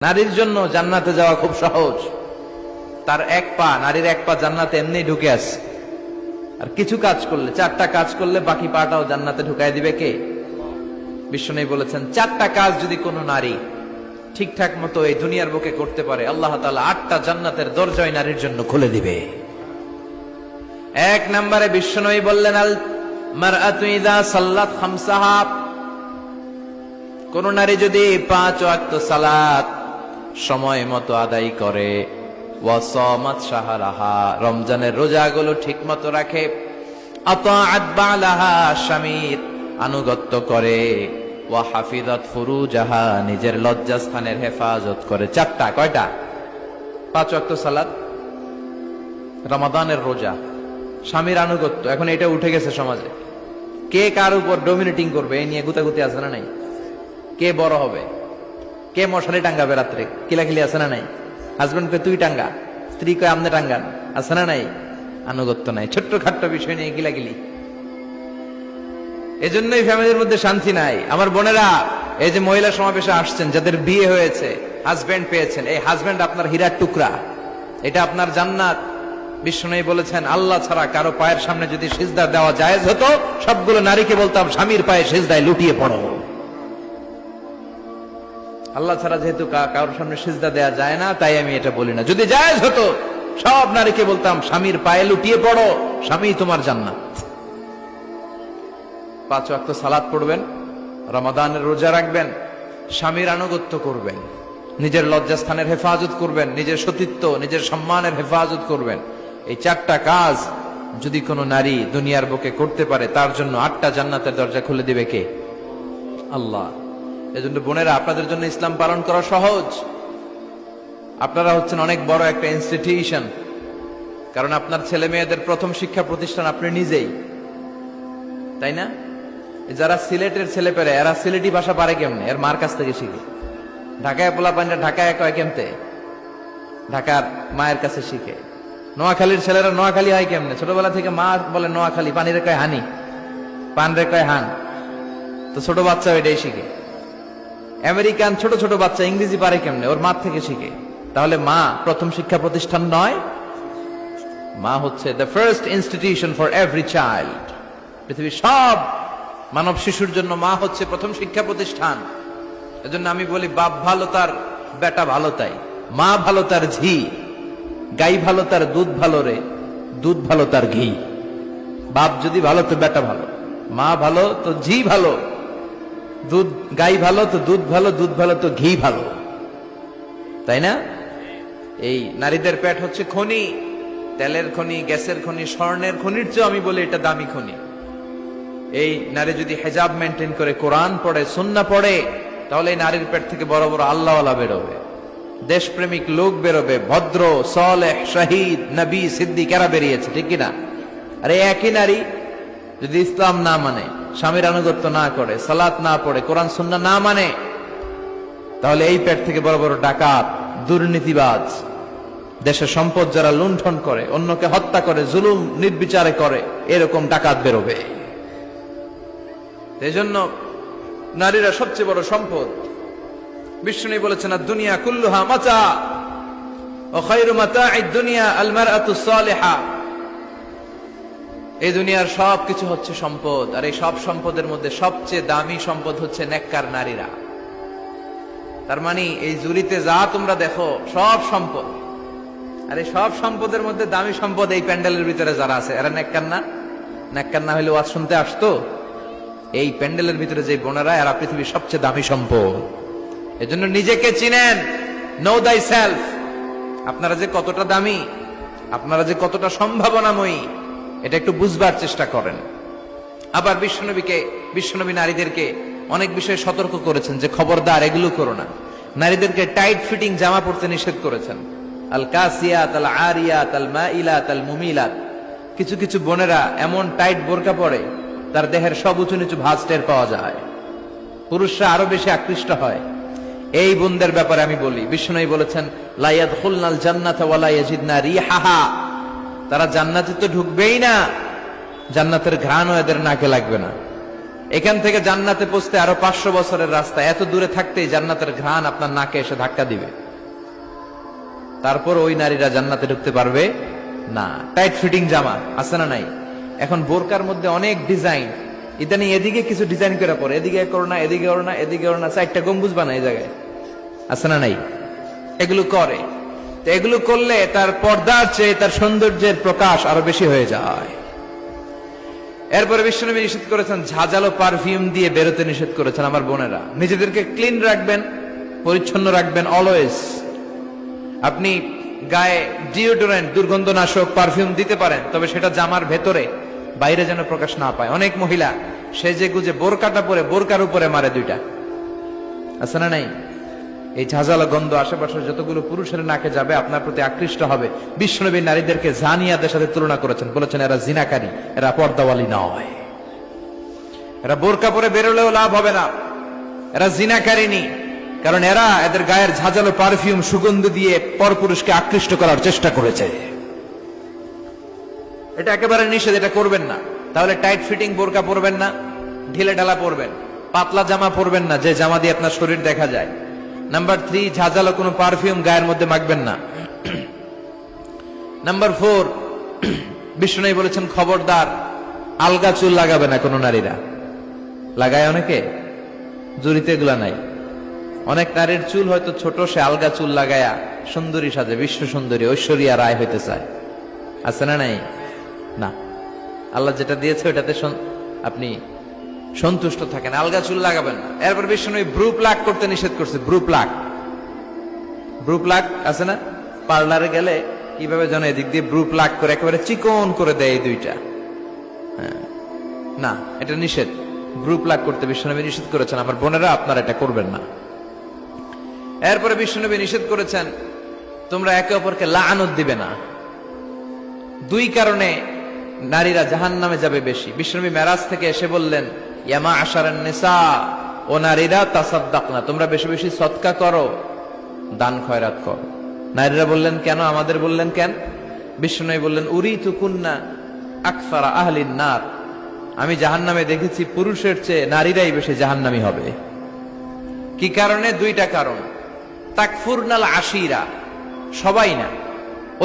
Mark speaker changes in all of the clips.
Speaker 1: নারীর জন্য জান্নাতে যাওয়া খুব সহজ। তার এক পা, নারীর এক পা জান্নাতে এমনি ঢুকে আছে। আর কিছু কাজ করলে, 4টা কাজ করলে বাকি পাটাও জান্নাতে ঢুকাই দিবে কে? বিশ্বনবী বলেছেন 4টা কাজ যদি কোনো নারী ঠিকঠাক মতো এই দুনিয়ার বুকে করতে পারে, আল্লাহ তাআলা 8টা জান্নাতের দরজা ওই নারীর জন্য খুলে দিবে। 1 নম্বরে বিশ্বনবী বললেন, আল মারআতু ইযা সাল্লাত খামসাহা, কোন নারী যদি 5 ওয়াক্ত সালাত সময় মতো আদায় করে, ওয়া সামাত শাহরাহা, রমজানের রোজাগুলো ঠিকমতো রাখে, আতাআত বালাহা, স্বামীর আনুগত্য করে, ওয়া হাফিজাত ফুরুজাহা, নিজের লজ্জাস্থানের হেফাজত করে। 4টা, কয়টা? 5 ওয়াক্ত সালাত, রমাদানের রোজা, স্বামীর আনুগত্য। এখন এটা উঠে গেছে সমাজে। কে কার উপর ডমিনেটিং করবে এই নিয়ে গুতাগুতি আছে না নাই? কে বড় হবে, কে মশারি টাঙ্গাবে রাত্রে, কিলাকিলি আছে না নাই? হাজবেন্ডকে তুই টাঙ্গা, স্ত্রী কয় আমনে টাঙ্গান, আছে না নাই? আনুগত্য নাই, ছোট্ট খাট্ট বিষয় নিয়ে কিলাকিলি। এজন্যই ফ্যামিলির মধ্যে শান্তি নাই। আমার বোনেরা, এই যে মহিলা সমাবেশে আসছেন, যাদের বিয়ে হয়েছে, হাজবেন্ড পেয়েছেন, এই হাজবেন্ড আপনার হীরার টুকরা, এটা আপনার জান্নাত। বিশ্বনবী বলেছেন, আল্লাহ ছাড়া কারো পায়ের সামনে যদি সিজদা দেওয়া জায়েজ হতো, সবগুলো নারীকে বলতাম স্বামীর পায়ে সিজদায় লুটিয়ে পড়ো। আল্লাহ ছাড়া যেহেতু কারোর সামনে সিজদা দেয়া যায় না, তাই আমি এটা বলি না। যদি জায়েজ হতো, সব নারীকে বলতাম স্বামীর পায়ে লুটিয়ে পড়ো, স্বামী তোমার জান্নাত। 5 ওয়াক্ত সালাত পড়বেন, রমাদানের রোজা রাখবেন, স্বামীর আনুগত্য করবেন, নিজের লজ্জাস্থানের হেফাজত করবেন, নিজের সতীত্ব, নিজের সম্মানের হেফাজত করবেন। এই 4টা কাজ যদি কোনো নারী দুনিয়ার বুকে করতে পারে, তার জন্য 8টা জান্নাতের দরজা খুলে দিবে কে? আল্লাহ। এজন্য বোনেরা, আপনাদের জন্য ইসলাম পালন করা সহজ। আপনারা হচ্ছেন অনেক বড় একটা ইনস্টিটিউশন, কারণ আপনার ছেলে মেয়েদের প্রথম শিক্ষা প্রতিষ্ঠান আপনি নিজেই, তাই না? যারা সিলেটের ছেলে পেরে, এরা সিলেটি ভাষা পারে কেমনে? এর মার কাছ থেকে শিখে। ঢাকায় পোলা পান্ডা ঢাকায় কয় কেমতে? ঢাকার মায়ের কাছে শিখে। নোয়াখালীর ছেলেরা নোয়াখালী হয় কেমনে? ছোটবেলা থেকে মা বলে নোয়াখালী, পানির কয় হানি, পান রে কয় হান, তো ছোট বাচ্চা এটাই শিখে। আমেরিকান ছোট ছোট বাচ্চা ইংরেজি পারে কেমনে? ওর মা থেকে শিখে। তাহলে মা প্রথম শিক্ষা প্রতিষ্ঠান নয়? মা হচ্ছে the first institution for every child. পৃথিবীর সব মানব শিশুর জন্য মা হচ্ছে প্রথম শিক্ষা প্রতিষ্ঠান। এজন্য আমি বলি, বাপ ভালো তার বেটা ভালো তাই, মা ভালো তার ঝি, গাই ভালো তার দুধ ভালো রে, দুধ ভালো তার ঘি। বাপ যদি ভালো তো বেটা ভালো, মা ভালো তো ঝি ভালো, দুধ গাই ভালো তো দুধ ভালো, দুধ ভালো তো ঘি ভালো, তাই না? এই নারীদের পেট হচ্ছে খনি, তেলের খনি, গ্যাসের খনি, স্বর্ণের খনির চেয়ে আমি বলি এটা দামি খনি। এই নারী যদি হেজাব মেনটেন করে, কোরআন পড়ে, সুন্নাহ পড়ে, তাহলে এই নারীর পেট থেকে বড় বড় আল্লাহওয়ালা বেরোবে, দেশপ্রেমিক লোক বেরোবে, ভদ্র, সালেহ, শহীদ, নবী, সিদ্দিক এরা বেরিয়েছে, ঠিক কিনা? আর এই একই নারী যদি ইসলাম না মানে, স্বামীর আনুগত্য না করে, সালাত না পড়ে, কোরআন সুন্নাহ না মানে, তাহলে এই পেট থেকে বড় বড় ডাকাত, দুর্নীতিবাজ, দেশের সম্পদ যারা লুণ্ঠন করে, অন্যকে হত্যা করে, জুলুম নির্বিচারে করে, এরকম ডাকাত বেরোবে। এই জন্য নারীরা সবচেয়ে বড় সম্পদ। বিষ্ণু বলেছেন, দুনিয়া কুল্লুহা মাতা ওয়া খায়রু মাতা'আদ দুনিয়া আল মারআতু সালিহা। এই দুনিয়ার সব কিছু হচ্ছে সম্পদ, আর এই সব সম্পদের মধ্যে সবচেয়ে দামি সম্পদ হচ্ছে নেককার নারীরা। তার মানে এই জুরিতে যা তোমরা দেখো সব সম্পদ, আর এই সব সম্পদের মধ্যে দামি সম্পদ এই প্যান্ডেলের ভিতরে যারা আছে, এরা নেককার না? নেককার না হলে ওয়াজ শুনতে আসতো? এই প্যান্ডেলের ভিতরে যে বোনেরা, এরা পৃথিবীর সবচেয়ে দামি সম্পদ। এজন্য নিজেকে চিনেন, নো দাই সেলফ। আপনারা যে কতটা দামি, আপনারা যে কতটা সম্ভাবনাময়ী, এটা একটু বুঝবার চেষ্টা করেন। আবার বিশ্বনবী নারীদেরকে অনেক বিষয়ে সতর্ক করেছেন যে খবরদার এগুলো করো না। নারীদেরকে টাইট ফিটিং জামা পরতে নিষেধ করেছেন। আল কাসিয়াত, আল আরিয়াত, আল মাইলাত, আল মুমিলাত। কিছু কিছু বোনেরা এমন টাইট বোরকা পরে, তার দেহের সব উঁচু নিচু ভাঁজ টের পাওয়া যায়, পুরুষরা আরো বেশি আকৃষ্ট হয়। এই বোনদের ব্যাপারে আমি বলি, বিশ্বনবী বলেছেন, লা ইয়াদখুলনাল জান্নাতা ওয়া লা ইয়াজিদনা রিহাহা। তারা জান্নাতে তো ঢুকবেই না, জান্নাতের ঘ্রাণও এদের নাকে লাগবে না। এখান থেকে জান্নাতে পৌঁছতে আরো 500 বছরের রাস্তা, এত দূরে থাকতেই জান্নাতের ঘ্রাণ আপনার নাকে এসে ধাক্কা দিবে, তারপর ওই নারীরা জান্নাতে ঢুকতে পারবে না। টাইট ফিটিং জামা আছে না নাই? এখন বোরকার মধ্যে অনেক ডিজাইন, ইদানিং এদিকে কিছু ডিজাইন করে পরে, এদিকে করো না, এদিকে করো না, এদিকে করো না, 4টা গম্বুজ বানায় এই জায়গায়, আছে না নাই? এগুলো করে, তো এগুলো করলে তার পর্দার চেয়ে তার সৌন্দর্যের প্রকাশ আরো বেশি হয়ে যায়। এরপরে বিশ্বনবী নিষেধ করেছেন ঝাঁঝালো পারফিউম দিয়ে বেরোতে নিষেধ করেছেন। আমার বোনেরা, নিজেদেরকে ক্লিন রাখবেন, পরিচ্ছন্ন রাখবেন অলওয়েজ। আপনি গায়ে ডিওডোরেন্ট, দুর্গন্ধনাশক পারফিউম দিতে পারেন, তবে সেটা জামার ভেতরে, বাইরে যেন প্রকাশ না পায়। অনেক মহিলা সেজে গুজে বোরকাটা পরে বোরকার উপরে মারে 2টা, আছে না নাই? এই ঝাঁঝালো গন্ধ আশেপাশে যতগুলো পুরুষের নাকে যাবে আপনার প্রতি আকৃষ্ট হবে। বিশ্বনবী নারীদেরকে জানিয়াদের সাথে তুলনা করেছেন, বলেছেন এরা জিনাকারী, এরা পর্দাওয়ালী নয়, এরা বোরকা পরে বেরোলেও লাভ হবে না, এরা জিনাকারিনী, কারণ এরা এদের গায়ের ঝাঁঝালো পারফিউম সুগন্ধ দিয়ে পরপুরুষকে আকৃষ্ট করার চেষ্টা করেছে। এটা একেবারে নিষেধ, এটা করবেন না। তাহলে টাইট ফিটিং বোরকা পরবেন না, ঢিলে ঢালা পরবেন, পাতলা জামা পরবেন না যে জামা দিয়ে আপনার শরীর দেখা যায়। নাম্বার 3, ঝাঁঝালো কোনো পারফিউম গায়ের মধ্যে মাখবেন না। নাম্বার 4, বিষ্ণু বলেছেন খবরদার আলগা চুল লাগাবে না কোনো নারীরা। লাগায় অনেকে, জুরিতে এগুলা নাই। অনেক নারীর চুল হয়তো ছোট, সে আলগা চুল লাগায়া সুন্দরী সাজে, বিশ্ব সুন্দরী ঐশ্বরিয়া রায় হইতে চায়, আছে না নাই? না, আল্লাহ যেটা দিয়েছে ওটাতে আপনি সন্তুষ্ট থাকেন, আলগা চুল লাগাবেন না। এরপর বিষ্ণু ব্রু প্লাক করতে নিষেধ করছে। ব্রু প্লাক আছে না? পার্লারে গেলে কিভাবে যেন এদিক দিয়ে ব্রু প্লাক করে একেবারে চিকন করে দেয় এই 2টা। না, এটা নিষেধ। ব্রু প্লাক করতে বিশ্বনবী নিষেধ করেছেন। আমার বোনেরা, আপনারা এটা করবেন না। এরপরে বিশ্বনবী নিষেধ করেছেন তোমরা একে অপরকে লাআনত দিবে না। 2 কারণে নারীরা জাহান্নামে যাবে বেশি। বিশ্বনবী মেরাজ থেকে এসে বললেন, ইয়া মা'আশারান নিসা, ও নারীরা, তাসাদ্দাকনা, তোমরা বেশি বেশি সদকা করো, দান খয়রাত করো। নারীরা বললেন কেন? আমাদের বললেন কেন? বিশ্বনবী বললেন, উরিতু কুন্না আকসারা আহলিন নার, আমি জাহান্নামে দেখেছি পুরুষের চেয়ে নারীরাই বেশি জাহান্নামী হবে। কি কারণে? 2টা কারণ। তাকফুরনাল আশিরা, সবাই না,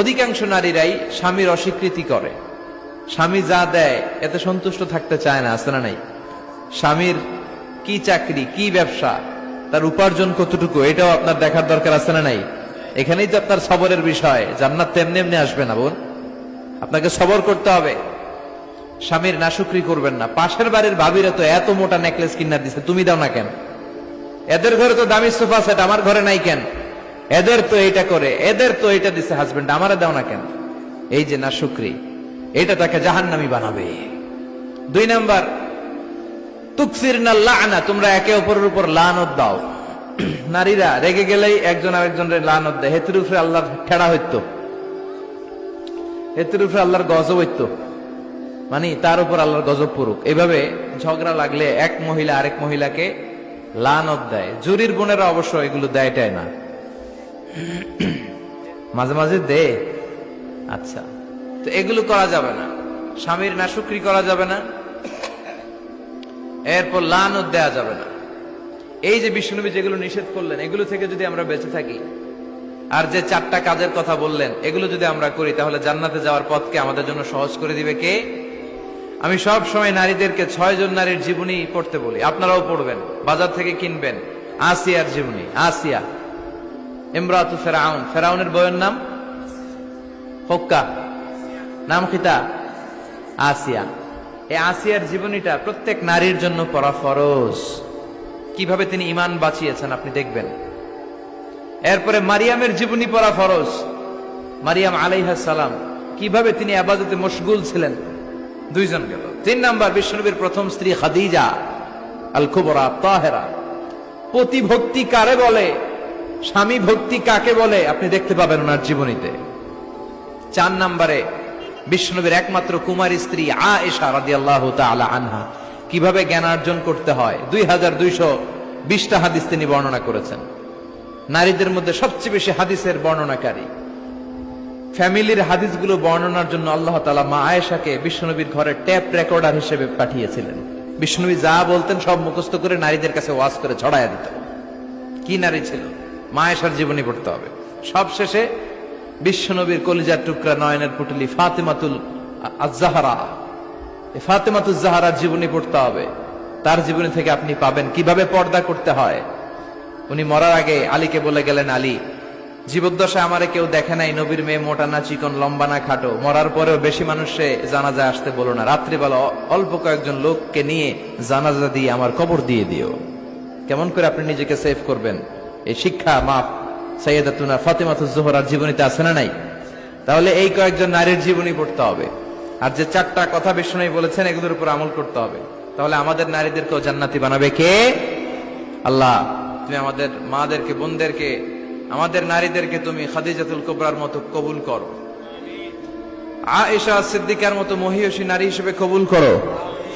Speaker 1: অধিকাংশ নারীরাই স্বামীর অস্বীকৃতি করে। স্বামী যা দেয় এতে সন্তুষ্ট থাকতে চায় না, আছে না নাই? স্বামীর কি চাকরি, কি ব্যবসা, তার উপার্জন কতটুকু, এটাও আপনার দেখার দরকার, আছে না নাই? এখানেই তো আপনার সবরের বিষয়। জান্নাত তেমনি এমনি আসবে না বোন, আপনাকে সবর করতে হবে। স্বামীর নাশুকরি করবেন না। পাশের বাড়ির ভাবিরা তো এত মোটা নেকলেস কিনা দিছে, তুমি দাও না কেন? এদের ঘরে তো দামি সোফা সেট, আমার ঘরে নাই কেন? এদের তো এটা করে, এদের তো এটা দিছে হাজবেন্ড, আমারে দাও না কেন? এই যে নাশুকরি, এটা তাকে জাহান্নামী বানাবে। 2 নাম্বার, তুকসিরনা লা'না, তোমরা একে অপরের উপর লানত দাও। নারীরা রেগে গেলেই একজন আরেকজনের লানত দেয়। হেতুর উপরে আল্লাহর ঠেড়া হইতো, হেতুর উপরে আল্লাহর গজব হইতো, মানে তার উপর আল্লাহর গজব পড়ুক। এভাবে ঝগড়া লাগলে এক মহিলা আরেক মহিলাকে লানত দেয়। জুরির বোনেরা অবশ্য এগুলো দেয়টাই না, মাঝে মাঝে দে। আচ্ছা, তো এগুলো করা যাবে না। স্বামীর নাশুকরি করা যাবে না, এরপর লানত দেয়া যাবে না। এই যে বিশ্বনবী যেগুলো নিষেধ করলেন, এগুলো থেকে যদি আমরা বেঁচে থাকি, আর যে 4টা কাজের কথা বললেন, এগুলো যদি আমরা করি, তাহলে জান্নাতে যাওয়ার পথকে আমাদের জন্য সহজ করে দিবে কে? আমি সব সময় নারীদেরকে 6 জন নারীর জীবনী পড়তে বলি, আপনারাও পড়বেন, বাজার থেকে কিনবেন। আসিয়ার জীবনী, আসিয়া ইমরাতু ফেরাউন, ফেরাউনের বউয়ের নাম হক্কা, নাম খিতা আসিয়া। এই আসিয়ার জীবনীটা প্রত্যেক নারীর জন্য পড়া ফরজ। কিভাবে তিনি ঈমান বাঁচিয়েছেন আপনি দেখবেন। এরপরে মারিয়ামের জীবনী পড়া ফরজ। মারিয়াম আলাইহিস সালাম, কিভাবে তিনি ইবাদতে মশগুল ছিলেন। 2 জন গেল। 3 নাম্বার, বিশ্বনবীর প্রথম স্ত্রী খাদিজা আল কুবরা তাহেরা। পতি ভক্তি কারে বলে, স্বামী ভক্তি কাকে বলে, আপনি দেখতে পাবেন ওনার জীবনীতে। 4 নাম্বারে, বিশ্বনবীর একমাত্র কুমারী স্ত্রী আয়েশা রাদিয়াল্লাহু তাআলা আনহা, কিভাবে জ্ঞানার্জন করতে হয় 2220টা হাদিস তিনি বর্ণনা করেছেন। নারীদের মধ্যে সবচেয়ে বেশি হাদিসের বর্ণনাকারী। ফ্যামিলির হাদিসগুলো বর্ণনার জন্য আল্লাহ তাআলা মা আয়েশাকে বিশ্বনবীর ঘরে ট্যাপ রেকর্ডার হিসেবে পাঠিয়েছিলেন। বিষ্ণুবী যা বলতেন সব মুখস্থ করে নারীদের কাছে ওয়াজ করে ছড়াইয়া দিত। কি নারী ছিল! মা আয়েশার জীবনী পড়তে হবে। সবশেষে বিশ্বনবীর কলিজার টুকরা নয়নের পুটলি ফাতেমাতুল আজ-জাহরা, ফাতেমাতুজ জাহরার জীবনী পড়তে হবে। তার জীবনী থেকে আপনি পাবেন কিভাবে পর্দা করতে হয়। উনি মরার আগে আলীকে বলে গেলেন, আলী, জীবদ্দশায় আমারে কেউ দেখে নাই, নবীর মেয়ে মোটা না চিকন, লম্বা না খাটো। মরার পরেও বেশি মানুষে জানাজায় আসতে বলো না, রাত্রিবেলা অল্প কয়েকজন লোককে নিয়ে জানাজা দিয়ে আমার কবর দিয়ে দিও। কেমন করে আপনি নিজেকে সেভ করবেন, এই শিক্ষা মা সাইয়্যিদাতুনা ফাতেমাতুজ জোহরার জীবনীতে আছে না নাই? তাহলে এই কয়েকজন নারীর জীবনী পড়তে হবে। আর যে চারটা কথা বিষ্ণু বলেছেন এগুলোর উপর আমল করতে হবে। তাহলে আমাদের নারীদেরকেও জান্নাতি বানাবে কে? আল্লাহ। তুমি আমাদের মাদেরকে, বোনদেরকে, আমাদের নারীদেরকে তুমি খাদিজাতুল কুবরার মতো কবুল করো, আয়েশা সিদ্দিকার মতো মহিয়সী নারী হিসেবে কবুল করো,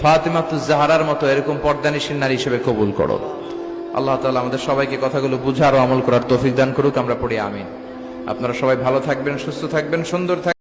Speaker 1: ফাতেমাতুজ জাহরার মতো এরকম পর্দানিশীল নারী হিসেবে কবুল করো। আল্লাহ তাআলা আমাদের সবাইকে কথাগুলো বুঝার ও আমল করার তৌফিক দান করুক। আমরা পড়ি আমিন। আপনারা সবাই ভালো থাকবেন, সুস্থ থাকবেন, সুন্দর থাকবেন।